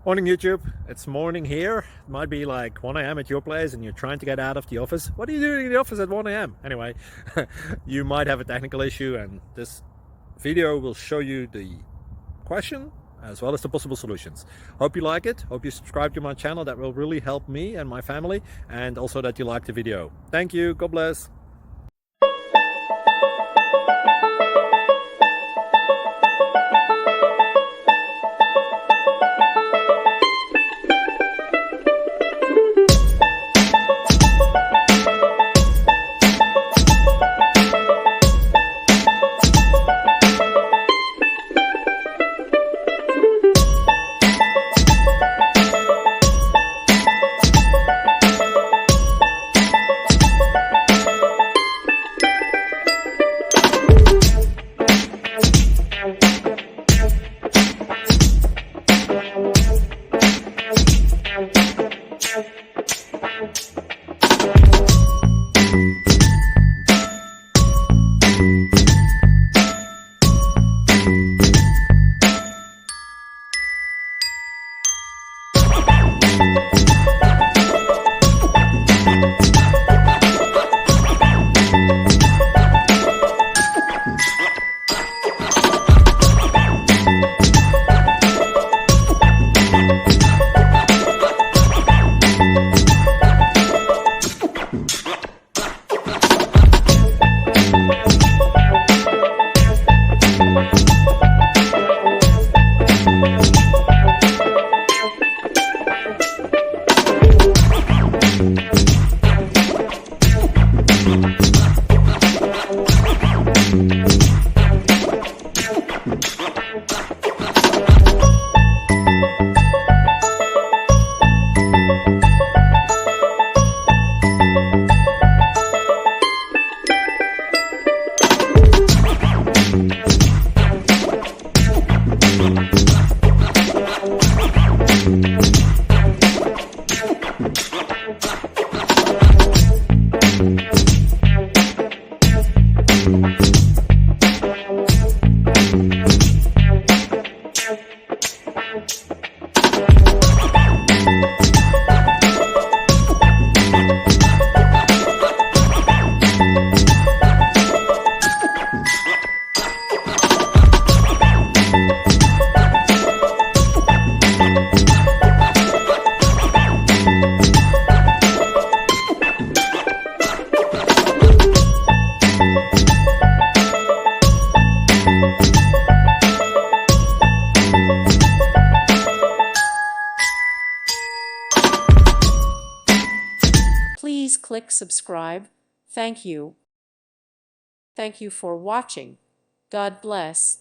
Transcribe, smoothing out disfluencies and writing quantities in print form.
Morning YouTube, it's morning here. It might be like 1 a.m. at your place and you're trying to get out of the office. What are you doing in the office at 1 a.m.? Anyway, you might have a technical issue and this video will show you the question as well as the possible solutions. Hope you like it, hope you subscribe to my channel. That will really help me and my family, and also that you like the video. Thank you, God bless. Please click subscribe. Thank you. Thank you for watching. God bless.